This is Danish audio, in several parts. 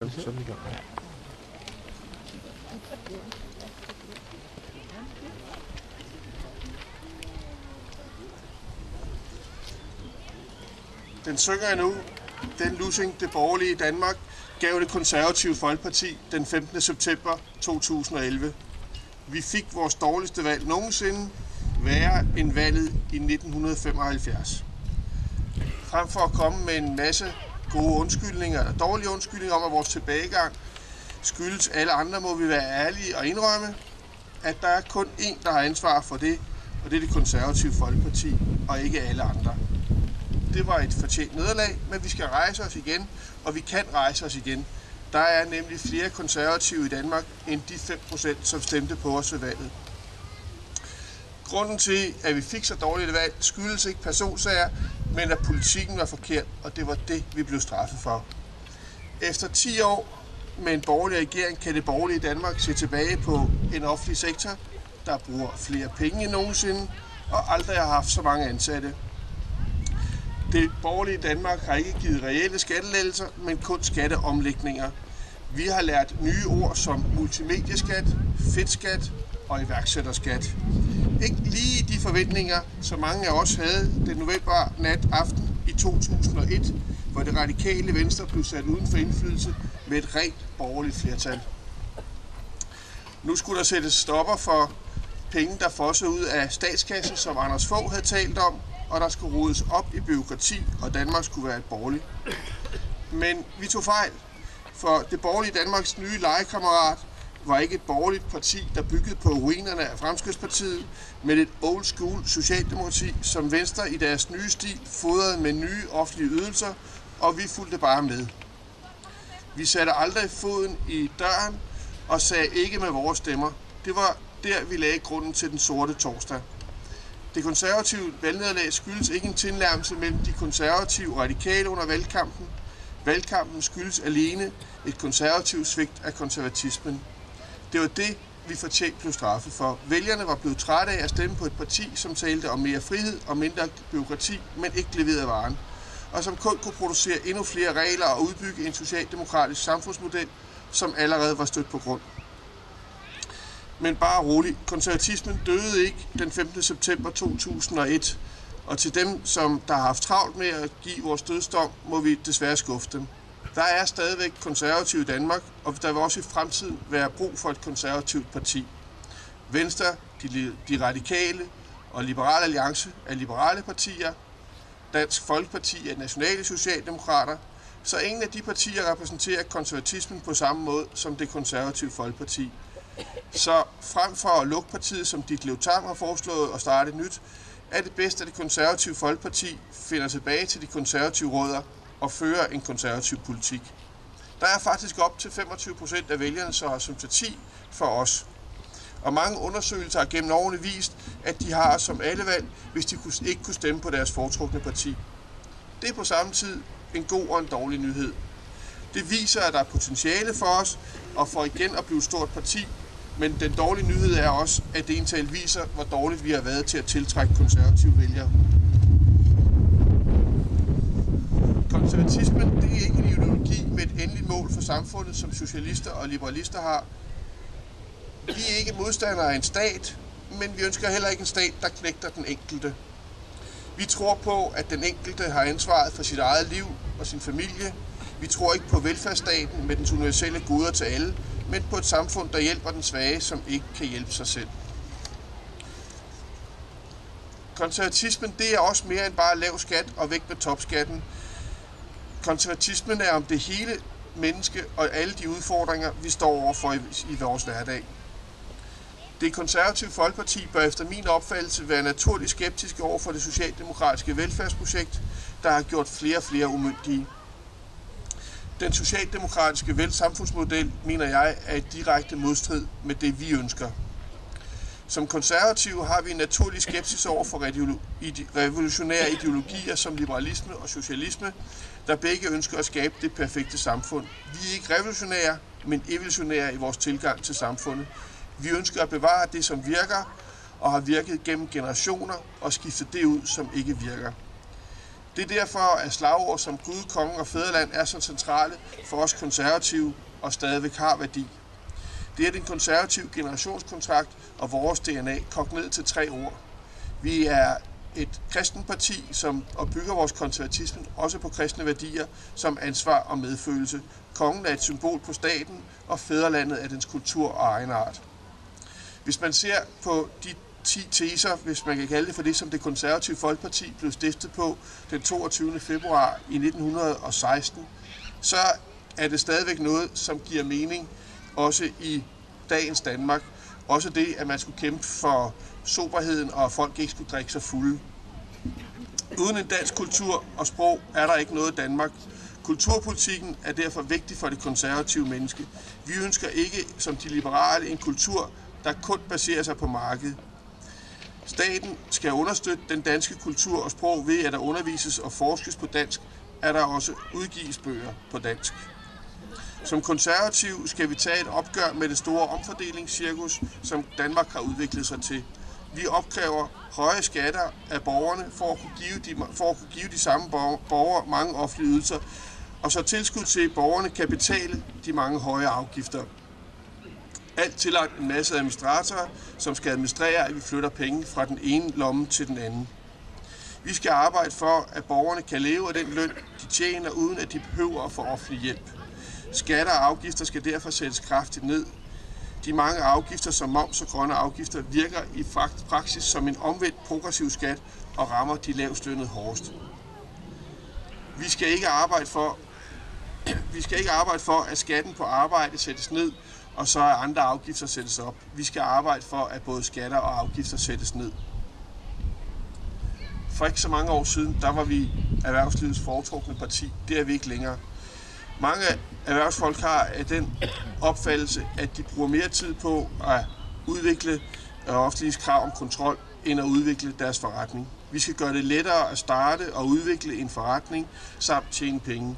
Den synger endnu. Den lussing, det borgerlige Danmark, gav det konservative Folkeparti den 15. september 2011. Vi fik vores dårligste valg nogensinde, værre end valget i 1975. Frem for at komme med en masse gode undskyldninger, eller dårlige undskyldninger om, at vores tilbagegang skyldes alle andre, må vi være ærlige og indrømme, at der er kun én, der har ansvar for det, og det er det konservative Folkeparti, og ikke alle andre. Det var et fortjent nederlag, men vi skal rejse os igen, og vi kan rejse os igen. Der er nemlig flere konservative i Danmark end de 5%, som stemte på os ved valget. Grunden til, at vi fik så dårligt et valg, skyldes ikke personsager, men at politikken var forkert, og det var det, vi blev straffet for. Efter 10 år med en borgerlig regering kan det borgerlige Danmark se tilbage på en offentlig sektor, der bruger flere penge end nogensinde, og aldrig har haft så mange ansatte. Det borgerlige Danmark har ikke givet reelle skattelettelser, men kun skatteomlægninger. Vi har lært nye ord som multimedieskat, fedtskat og iværksætterskat. Ikke lige de forventninger, som mange af os havde den november nat aften i 2001, hvor det radikale Venstre blev sat uden for indflydelse med et rent borgerligt flertal. Nu skulle der sættes stopper for penge, der fossede ud af statskassen, som Anders Fogh havde talt om, og der skulle rodes op i bureaukrati, og Danmark skulle være et borgerligt. Men vi tog fejl, for det borgerlige Danmarks nye legekammerat var ikke et borgerligt parti, der byggede på ruinerne af Fremskridtspartiet, men et old school socialdemokrati, som Venstre i deres nye stil fodrede med nye offentlige ydelser, og vi fulgte bare med. Vi satte aldrig foden i døren og sagde ikke med vores stemmer. Det var der, vi lagde grunden til den sorte torsdag. Det konservative valgnederlag skyldes ikke en tilnærmelse mellem de konservative og radikale under valgkampen. Valgkampen skyldes alene et konservativt svigt af konservatismen. Det var det, vi fortjent blev straffet for. Vælgerne var blevet trætte af at stemme på et parti, som talte om mere frihed og mindre bureaukrati, men ikke leverede varen, og som kun kunne producere endnu flere regler og udbygge en socialdemokratisk samfundsmodel, som allerede var stødt på grund. Men bare rolig, konservatismen døde ikke den 15. september 2001, og til dem, som der har haft travlt med at give vores dødsdom, må vi desværre skuffe dem. Der er stadigvæk konservative i Danmark, og der vil også i fremtiden være brug for et konservativt parti. Venstre, de radikale og Liberal Alliance er liberale partier. Dansk Folkeparti er nationale socialdemokrater, så ingen af de partier repræsenterer konservatismen på samme måde som det konservative Folkeparti. Så frem for at lukke partiet, som Ditlev Tamm har foreslået og starte nyt, er det bedst, at det konservative Folkeparti finder tilbage til de konservative rødder og fører en konservativ politik. Der er faktisk op til 25% af vælgerne, som har sympati for os. Og mange undersøgelser har gennem årene vist, at de har som alle valg, hvis de ikke kunne stemme på deres foretrukne parti. Det er på samme tid en god og en dårlig nyhed. Det viser, at der er potentiale for os, og for igen at blive et stort parti, men den dårlige nyhed er også, at det ental viser, hvor dårligt vi har været til at tiltrække konservative vælgere. Konservatismen, det er ikke en ideologi med et endeligt mål for samfundet, som socialister og liberalister har. Vi er ikke modstandere af en stat, men vi ønsker heller ikke en stat, der knægter den enkelte. Vi tror på, at den enkelte har ansvaret for sit eget liv og sin familie. Vi tror ikke på velfærdsstaten med dens universelle goder til alle, men på et samfund, der hjælper den svage, som ikke kan hjælpe sig selv. Konservatismen, det er også mere end bare lav skat og væk med topskatten. Konservatismen er om det hele menneske og alle de udfordringer, vi står overfor i vores hverdag. Det konservative Folkeparti bør efter min opfattelse være naturligt skeptiske over for det socialdemokratiske velfærdsprojekt, der har gjort flere og flere umyndige. Den socialdemokratiske samfundsmodel, mener jeg, er i direkte modstrid med det, vi ønsker. Som konservative har vi en naturlig skepsis over for revolutionære ideologier som liberalisme og socialisme, der begge ønsker at skabe det perfekte samfund. Vi er ikke revolutionære, men evolutionære i vores tilgang til samfundet. Vi ønsker at bevare det, som virker og har virket gennem generationer, og skifte det ud, som ikke virker. Det er derfor, at slagord som Gud, kongen og fædreland er så centrale for os konservative og stadigvæk har værdi. Det er den konservative generationskontrakt og vores DNA kogt ned til 3 ord. Vi er et kristent parti, og bygger vores konservatisme også på kristne værdier som ansvar og medfølelse. Kongen er et symbol på staten, og fædrelandet er dens kultur og egenart. Hvis man ser på de 10 teser, hvis man kan kalde det for det, som det konservative Folkeparti blev stiftet på den 22. februar i 1916, så er det stadigvæk noget, som giver mening også i dagens Danmark. Også det, at man skulle kæmpe for soberheden, og at folk ikke skulle drikke sig fulde. Uden en dansk kultur og sprog er der ikke noget Danmark. Kulturpolitikken er derfor vigtig for det konservative menneske. Vi ønsker ikke, som de liberale, en kultur, der kun baserer sig på markedet. Staten skal understøtte den danske kultur og sprog ved, at der undervises og forskes på dansk, at der også udgives bøger på dansk. Som konservativ skal vi tage et opgør med det store omfordelingscirkus, som Danmark har udviklet sig til. Vi opkræver høje skatter af borgerne for at kunne give de samme borgere mange offentlige ydelser, og så tilskud til, at borgerne kan betale de mange høje afgifter. Alt tillagt en masse administratorer, som skal administrere, at vi flytter penge fra den ene lomme til den anden. Vi skal arbejde for, at borgerne kan leve af den løn, de tjener, uden at de behøver at få offentlig hjælp. Skatter og afgifter skal derfor sættes kraftigt ned. De mange afgifter som moms og grønne afgifter virker i praksis som en omvendt progressiv skat og rammer de lavestlønnede hårdest. Vi skal ikke arbejde for, at skatten på arbejde sættes ned, og så at andre afgifter sættes op. Vi skal arbejde for, at både skatter og afgifter sættes ned. For ikke så mange år siden, der var vi erhvervslivets foretrukne parti. Det er vi ikke længere. Mange erhvervsfolk har den opfattelse, at de bruger mere tid på at udvikle offentlige krav om kontrol, end at udvikle deres forretning. Vi skal gøre det lettere at starte og udvikle en forretning, samt tjene penge.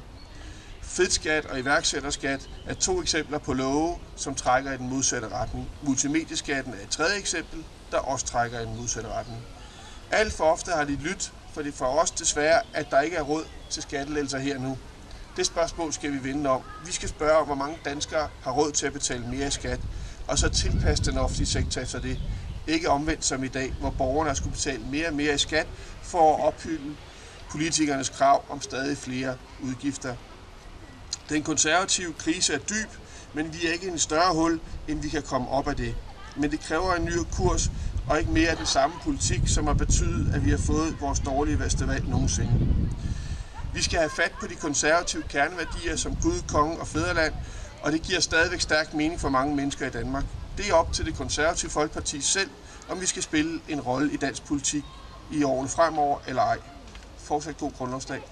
Fedtskat og iværksætterskat er 2 eksempler på love, som trækker i den modsatte retning. Multimedieskatten er et 3. eksempel, der også trækker i den modsatte retning. Alt for ofte har de lyttet, for det er for os desværre, at der ikke er råd til skattelettelser her nu. Det spørgsmål skal vi vende om. Vi skal spørge om, hvor mange danskere har råd til at betale mere i skat, og så tilpasse den offentlige sektor efter det. Ikke omvendt som i dag, hvor borgerne skulle betale mere og mere i skat for at opfylde politikernes krav om stadig flere udgifter. Den konservative krise er dyb, men vi er ikke i en større hul, end vi kan komme op af det. Men det kræver en ny kurs, og ikke mere af den samme politik, som har betydet, at vi har fået vores dårligste valg nogensinde. Vi skal have fat på de konservative kerneværdier som Gud, kongen og fædreland, og det giver stadigvæk stærk mening for mange mennesker i Danmark. Det er op til det konservative Folkeparti selv, om vi skal spille en rolle i dansk politik i årene fremover eller ej. Fortsat god grundlovsdag.